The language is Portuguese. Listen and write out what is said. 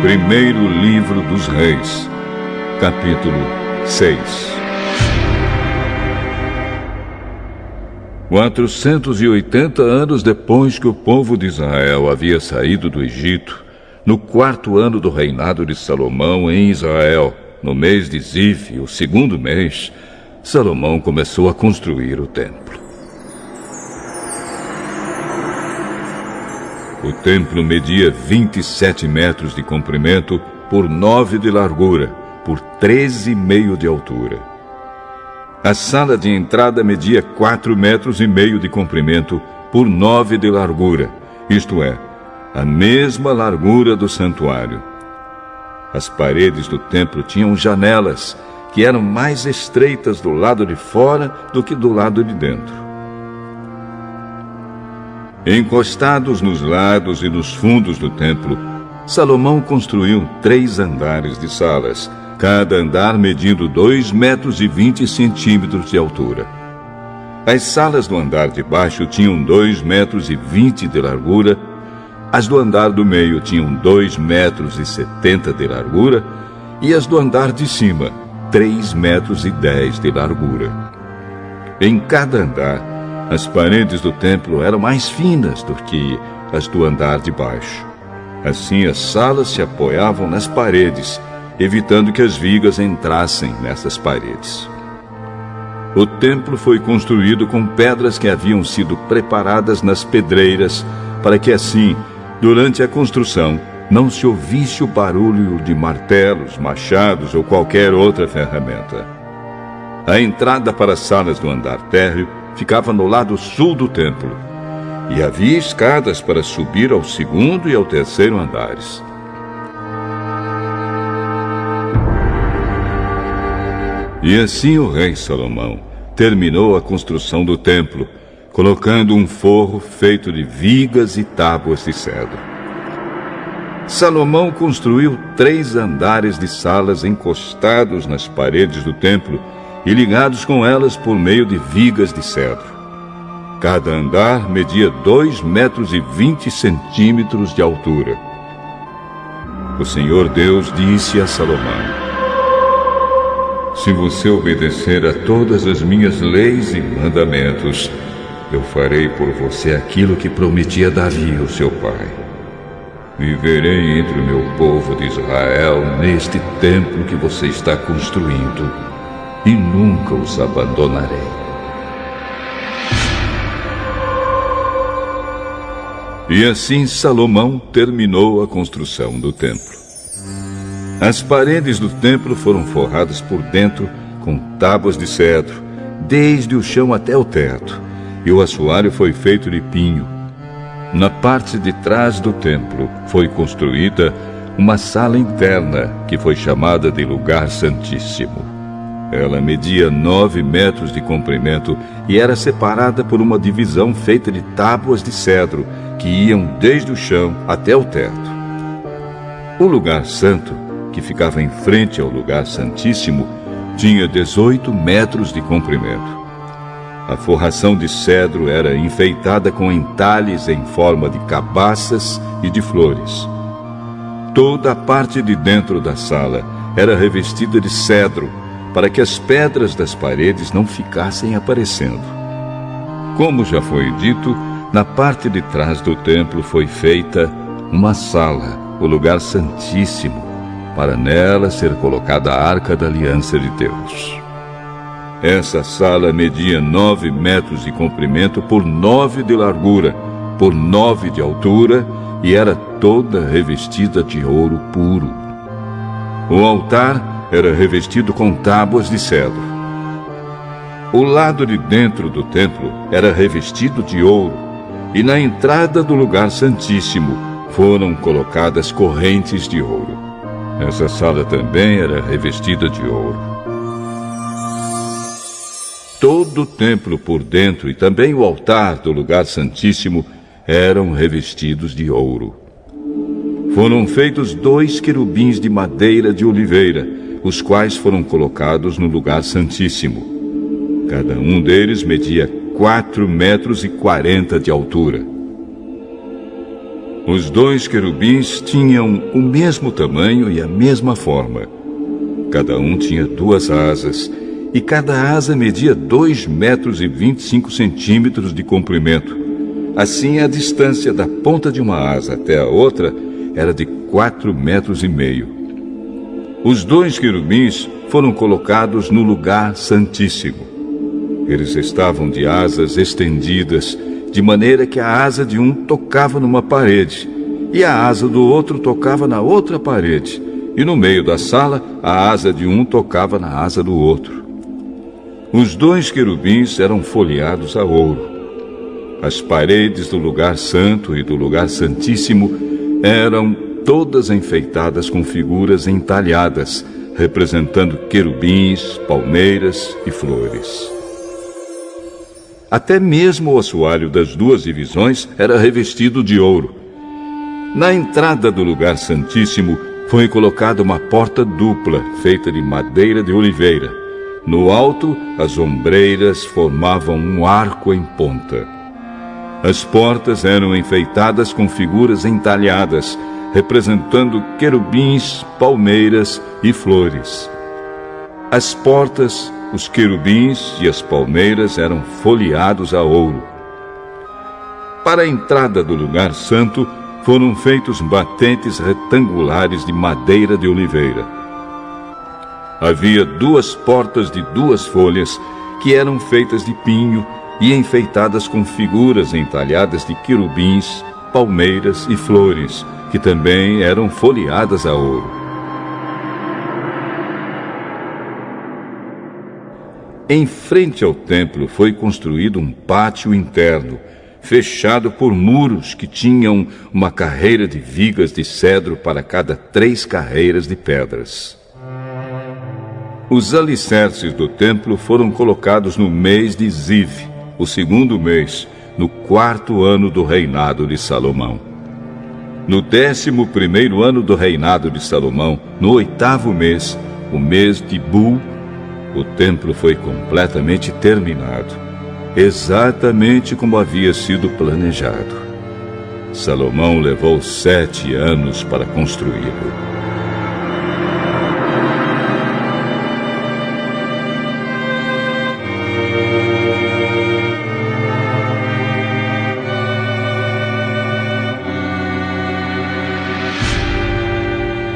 Primeiro livro dos Reis, capítulo 6. 480 anos depois que o povo de Israel havia saído do Egito, no 4º ano do reinado de Salomão em Israel, no mês de Ziv, o 2º mês, Salomão começou a construir o templo. O templo media 27 metros de comprimento por 9 de largura, por 13,5 de altura. A sala de entrada media 4,5 metros de comprimento por 9 de largura, isto é, a mesma largura do santuário. As paredes do templo tinham janelas, que eram mais estreitas do lado de fora do que do lado de dentro. Encostados nos lados e nos fundos do templo, Salomão construiu 3 andares de salas, cada andar medindo 2,20 metros de altura. As salas do andar de baixo tinham 2,20 metros de largura, as do andar do meio tinham 2,70 metros de largura e as do andar de cima, 3,10 metros de largura. Em cada andar, as paredes do templo eram mais finas do que as do andar de baixo. Assim, as salas se apoiavam nas paredes, evitando que as vigas entrassem nessas paredes. O templo foi construído com pedras que haviam sido preparadas nas pedreiras, para que assim, durante a construção, não se ouvisse o barulho de martelos, machados ou qualquer outra ferramenta. A entrada para as salas do andar térreo ficava no lado sul do templo, e havia escadas para subir ao 2º e ao 3º andares. E assim o rei Salomão terminou a construção do templo, colocando um forro feito de vigas e tábuas de cedro. Salomão construiu 3 andares de salas encostados nas paredes do templo e ligados com elas por meio de vigas de cedro. Cada andar media 2,20 metros de altura. O Senhor Deus disse a Salomão: se você obedecer a todas as minhas leis e mandamentos, eu farei por você aquilo que prometi a Davi, o seu pai. Viverei entre o meu povo de Israel neste templo que você está construindo, e nunca os abandonarei. E assim Salomão terminou a construção do templo. As paredes do templo foram forradas por dentro com tábuas de cedro, desde o chão até o teto, e o assoalho foi feito de pinho. Na parte de trás do templo foi construída uma sala interna, que foi chamada de Lugar Santíssimo. Ela media 9 metros de comprimento e era separada por uma divisão feita de tábuas de cedro, que iam desde o chão até o teto. O lugar santo, que ficava em frente ao Lugar Santíssimo, tinha 18 metros de comprimento. A forração de cedro era enfeitada com entalhes em forma de cabaças e de flores. Toda a parte de dentro da sala era revestida de cedro, para que as pedras das paredes não ficassem aparecendo. Como já foi dito, na parte de trás do templo foi feita uma sala, o Lugar Santíssimo, para nela ser colocada a Arca da Aliança de Deus. Essa sala media 9 metros de comprimento por 9 de largura, por 9 de altura, e era toda revestida de ouro puro. O altar era revestido com tábuas de cedro. O lado de dentro do templo era revestido de ouro, e na entrada do Lugar Santíssimo foram colocadas correntes de ouro. Essa sala também era revestida de ouro. Todo o templo por dentro e também o altar do Lugar Santíssimo eram revestidos de ouro. Foram feitos 2 querubins de madeira de oliveira, os quais foram colocados no Lugar Santíssimo. Cada um deles media 4,40 metros de altura. Os 2 querubins tinham o mesmo tamanho e a mesma forma. Cada um tinha 2 asas, e cada asa media 2 metros e 25 centímetros de comprimento. Assim, a distância da ponta de uma asa até a outra era de 4 metros e meio. Os 2 querubins foram colocados no lugar santíssimo. Eles estavam de asas estendidas, de maneira que a asa de um tocava numa parede, e a asa do outro tocava na outra parede, e no meio da sala, a asa de um tocava na asa do outro. Os 2 querubins eram folheados a ouro. As paredes do lugar santo e do lugar santíssimo eram todas enfeitadas com figuras entalhadas, representando querubins, palmeiras e flores. Até mesmo o assoalho das 2 divisões era revestido de ouro. Na entrada do lugar santíssimo foi colocada uma porta dupla, feita de madeira de oliveira. No alto, as ombreiras formavam um arco em ponta. As portas eram enfeitadas com figuras entalhadas, representando querubins, palmeiras e flores. As portas, os querubins e as palmeiras eram folheados a ouro. Para a entrada do lugar santo, foram feitos batentes retangulares de madeira de oliveira. Havia 2 portas de 2 folhas, que eram feitas de pinho e enfeitadas com figuras entalhadas de querubins, palmeiras e flores, que também eram folheadas a ouro. Em frente ao templo foi construído um pátio interno, fechado por muros que tinham uma carreira de vigas de cedro para cada 3 carreiras de pedras. Os alicerces do templo foram colocados no mês de Ziv, o 2º mês, no 4º ano do reinado de Salomão. No 11º ano do reinado de Salomão, no 8º mês, o mês de Bul, o templo foi completamente terminado, exatamente como havia sido planejado. Salomão levou 7 anos para construí-lo.